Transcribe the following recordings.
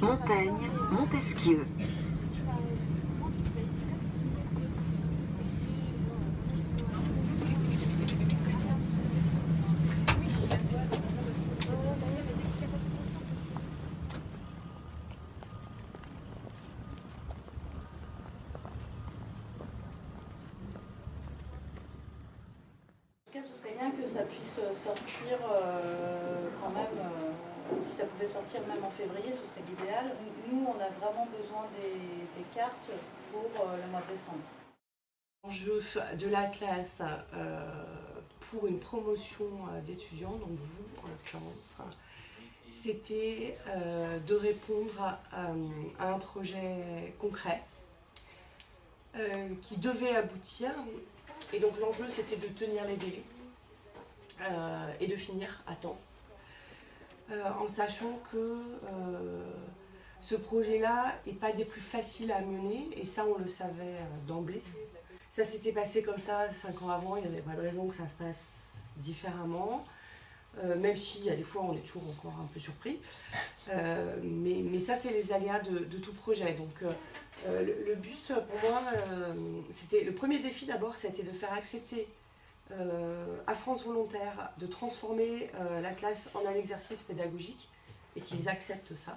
Montaigne, Montesquieu. Ce serait bien que ça puisse sortir quand même, si ça pouvait sortir même en février, ce serait l'idéal. Nous, on a vraiment besoin des cartes pour le mois de décembre. L'enjeu de l'Atlas pour une promotion d'étudiants, donc vous en l'occurrence, c'était de répondre à un projet concret qui devait aboutir. Et donc l'enjeu c'était de tenir les délais et de finir à temps, en sachant que ce projet-là n'est pas des plus faciles à mener, et ça on le savait d'emblée. Ça s'était passé comme ça 5 ans avant, il n'y avait pas de raison que ça se passe différemment, même si à des fois on est toujours encore un peu surpris. Mais ça c'est les aléas de tout projet. Donc le but pour moi, c'était le premier défi d'abord, c'était de faire accepter à France Volontaire de transformer l'Atlas en un exercice pédagogique et qu'ils acceptent ça.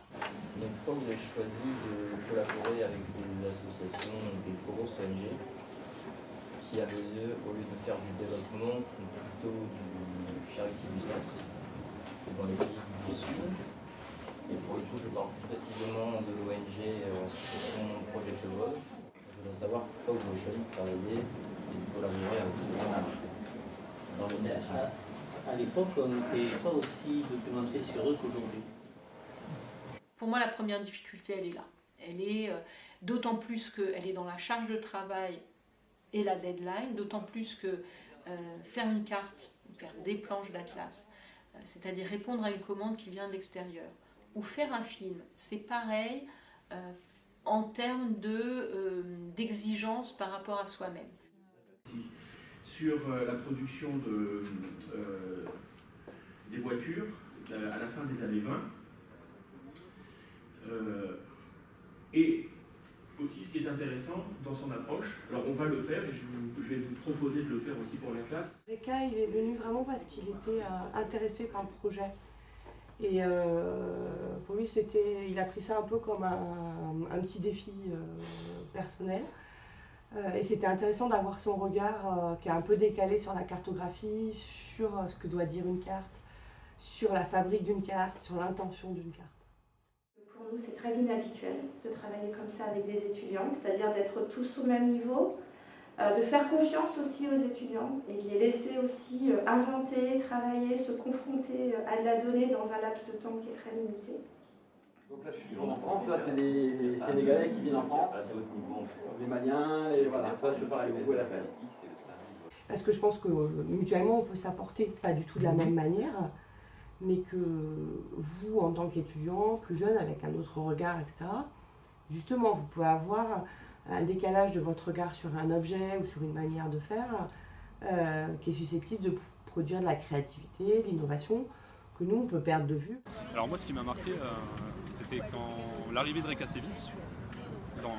Donc pourquoi vous avez choisi de collaborer avec des associations, des grosses ONG qui, à vos yeux, au lieu de faire du développement, font plutôt du charity business dans les pays du Sud? Et pour le coup, je parle plus précisément de l'ONG Association Project Vol. Je voudrais savoir pourquoi vous avez choisi de travailler et de collaborer avec ce genre dans l'éducation. À l'époque, on n'était pas aussi documenté sur eux qu'aujourd'hui. Pour moi, la première difficulté, elle est là. Elle est d'autant plus qu'elle est dans la charge de travail et la deadline, d'autant plus que faire une carte, faire des planches d'Atlas, c'est-à-dire répondre à une commande qui vient de l'extérieur, ou faire un film, c'est pareil en termes d'exigence par rapport à soi-même. Sur la production des voitures à la fin des années 20, et aussi ce qui est intéressant dans son approche, alors on va le faire et je vais vous proposer de le faire aussi pour la classe. Reka, il est venu vraiment parce qu'il était intéressé par le projet. Et pour lui, il a pris ça un peu comme un petit défi personnel. Et c'était intéressant d'avoir son regard qui est un peu décalé sur la cartographie, sur ce que doit dire une carte, sur la fabrique d'une carte, sur l'intention d'une carte. Pour nous, c'est très inhabituel de travailler comme ça avec des étudiants, c'est-à-dire d'être tous au même niveau, de faire confiance aussi aux étudiants et de les laisser aussi inventer, travailler, se confronter à de la donnée dans un laps de temps qui est très limité. Donc là, je suis toujours en France, là, c'est les Sénégalais qui viennent en France, les Maliens, et voilà, ça, je pareil, vous pouvez la faire. Parce que je pense que mutuellement, on peut s'apporter, pas du tout de la même manière, mais que vous, en tant qu'étudiant, plus jeune, avec un autre regard, etc., justement, vous pouvez avoir un décalage de votre regard sur un objet ou sur une manière de faire qui est susceptible de produire de la créativité, de l'innovation, que nous, on peut perdre de vue. Alors moi, ce qui m'a marqué, c'était quand l'arrivée de Rekasevich dans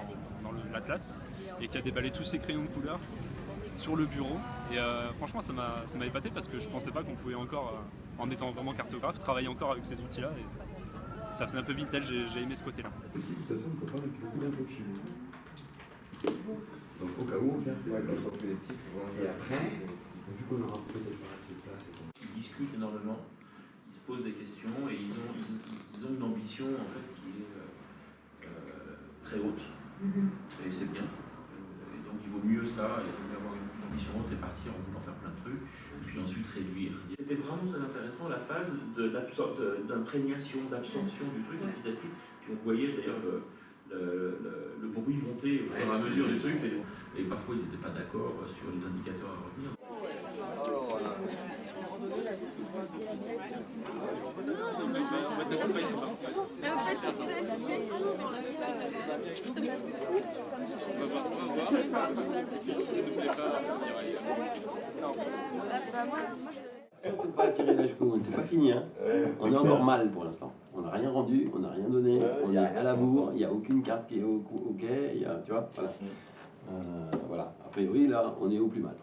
l'Atlas, et qui a déballé tous ses crayons de couleur sur le bureau. Et franchement, ça m'a épaté parce que je pensais pas qu'on pouvait encore, en étant vraiment cartographe, travailler encore avec ces outils-là. Et ça faisait un peu vintage, j'ai aimé ce côté-là. De toute façon, on peut pas avec beaucoup d'infos chez nous. Donc au cas où, on fait quand on fait les petits, et après, vu qu'on aura peut-être pas assez de place. Ils discutent énormément, ils se posent des questions et ils ont une ambition en fait qui est très haute. Et c'est bien. Et donc il vaut mieux ça, il vaut mieux avoir une ambition haute et partir en voulant faire plein de trucs, et puis ensuite réduire. C'était vraiment très intéressant la phase d'imprégnation, d'absorption du truc petit à petit. Puis on voyait d'ailleurs le bruit monter au fur et à mesure du truc. Et parfois ils n'étaient pas d'accord sur les indicateurs à retenir. C'est pas tiré la choucroute, c'est pas fini. Hein. On est encore mal pour l'instant. On n'a rien rendu, on n'a rien donné, on est à la bourre, il n'y a aucune carte qui est au quai, tu vois, voilà. Voilà, a priori là, on est au plus mal.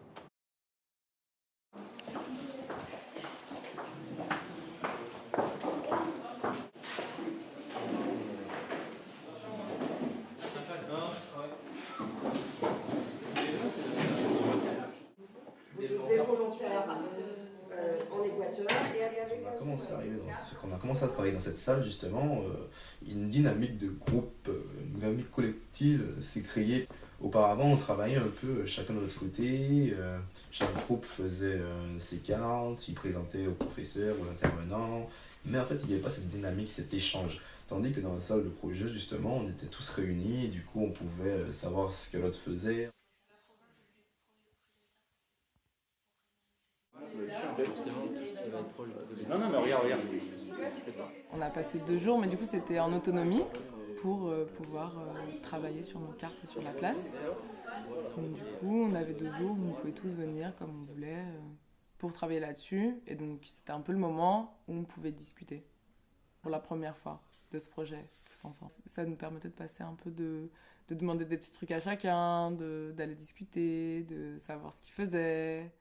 On a commencé à travailler dans cette salle justement, une dynamique de groupe, une dynamique collective s'est créée. Auparavant on travaillait un peu chacun de notre côté, chaque groupe faisait ses cartes, il présentait aux professeurs, aux intervenants, mais en fait il n'y avait pas cette dynamique, cet échange. Tandis que dans la salle de projet justement on était tous réunis, et du coup on pouvait savoir ce que l'autre faisait. Non, mais regarde, je fais ça. On a passé 2 jours, mais du coup c'était en autonomie pour pouvoir travailler sur nos cartes et sur la classe. Donc du coup on avait 2 jours où on pouvait tous venir comme on voulait pour travailler là-dessus. Et donc c'était un peu le moment où on pouvait discuter pour la première fois de ce projet tous ensemble. Ça nous permettait de passer un peu de demander des petits trucs à chacun, d'aller discuter, de savoir ce qu'ils faisaient.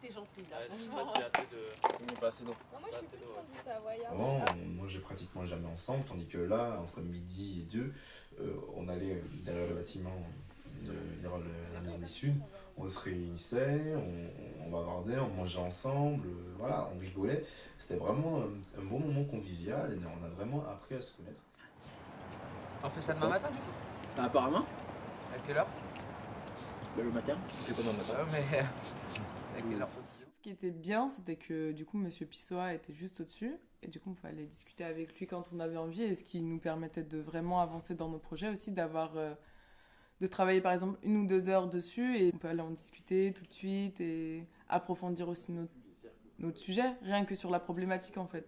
T'es gentil là. Je sais pas s'il y a assez de... Il n'est pas assez d'eau. Moi je suis plus fan du Savoyard. Avant, on mangeait pratiquement jamais ensemble, tandis que là, entre midi et 2, on allait derrière le bâtiment, derrière la maison des Suds, on se réunissait, on bavardait, on mangeait ensemble, voilà, on rigolait. C'était vraiment un bon moment convivial et on a vraiment appris à se connaître. On fait ça demain matin du coup? Apparemment. À quelle heure? Le matin. C'est pas demain matin. Mais à quelle heure? Ce qui était bien, c'était que du coup Monsieur Pissoa était juste au-dessus et du coup on pouvait aller discuter avec lui quand on avait envie, et ce qui nous permettait de vraiment avancer dans nos projets aussi, de travailler par exemple 1 ou 2 heures dessus, et on peut aller en discuter tout de suite et approfondir aussi notre sujet, rien que sur la problématique en fait.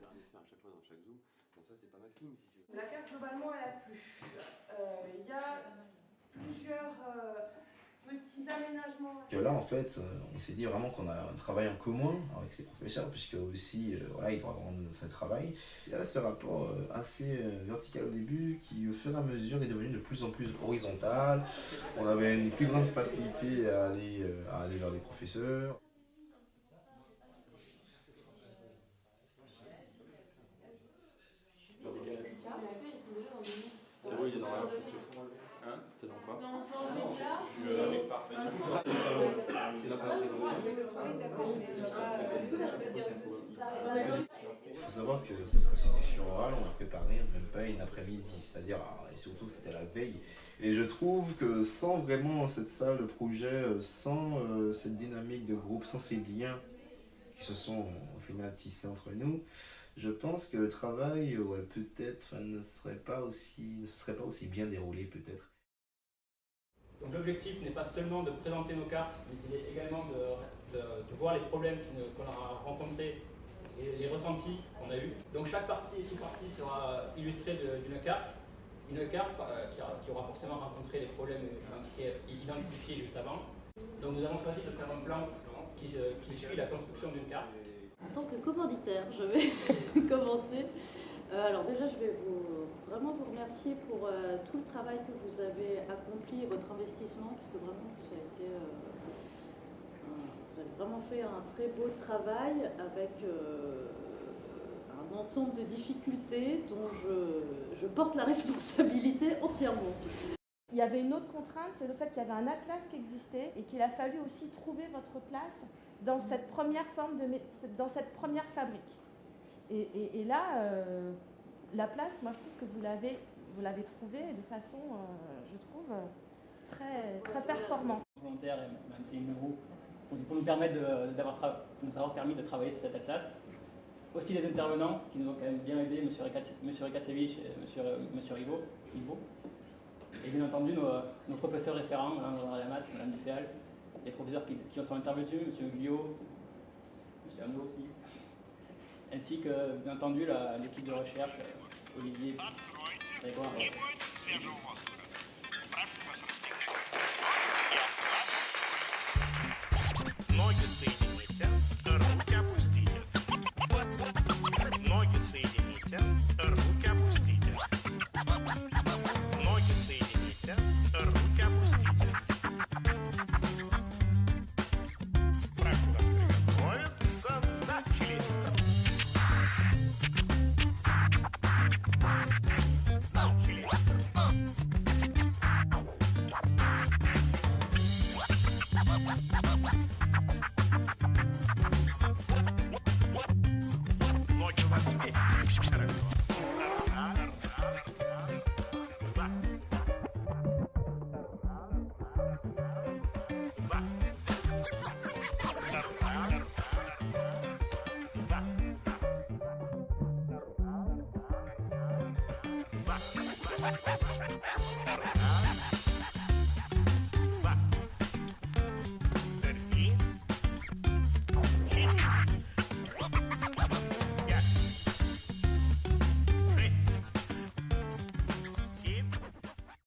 La carte globalement elle a plu. Il y a plusieurs petits aménagements. Et là en fait on s'est dit vraiment qu'on a un travail en commun avec ses professeurs, puisque aussi voilà, ils doivent rendre notre travail. Il y avait ce rapport assez vertical au début qui au fur et à mesure est devenu de plus en plus horizontal. On avait une plus grande facilité à aller vers les professeurs. C'est bon, il est dans la chose. Hein? T'es dans quoi? Non, c'est en média. Je suis avec parfait. C'est la première Il faut savoir que cette constitution orale, on l'a préparée même pas une après-midi, c'est-à-dire, et surtout c'était la veille. Et je trouve que sans vraiment cette salle de projet, sans cette dynamique de groupe, sans ces liens qui se sont au final tissés entre nous, je pense que le travail ne serait pas aussi bien déroulé peut-être. Donc l'objectif n'est pas seulement de présenter nos cartes, mais il est également de voir les problèmes qu'on a rencontrés et les ressentis qu'on a eus. Donc chaque partie et sous-partie sera illustrée d'une carte, qui aura forcément rencontré les problèmes identifiés juste avant. Donc nous avons choisi de faire un plan qui suit la construction d'une carte. En tant que commanditaire, je vais commencer. Alors déjà, je vais vraiment vous remercier pour tout le travail que vous avez accompli et votre investissement, parce que vraiment, ça a été, vous avez vraiment fait un très beau travail avec un ensemble de difficultés dont je porte la responsabilité entièrement. Il y avait une autre contrainte, c'est le fait qu'il y avait un atlas qui existait et qu'il a fallu aussi trouver votre place dans cette première dans cette première fabrique. Et là, la place, moi je trouve que vous l'avez trouvée de façon, je trouve, très, très performante. Volontaire et même Céline Leroux, pour nous permettre nous avoir permis de travailler sur cet atlas. Aussi les intervenants qui nous ont quand même bien aidés, M. Rekasevich et M. Rivo. Et bien entendu nos professeurs référents, Mme Lamat, Mme Duféal, les professeurs qui sont intervenus, M. Guillot, M. Hameau aussi, ainsi que bien entendu l'équipe de recherche, Olivier, Grégoire. Многие соединения Bye.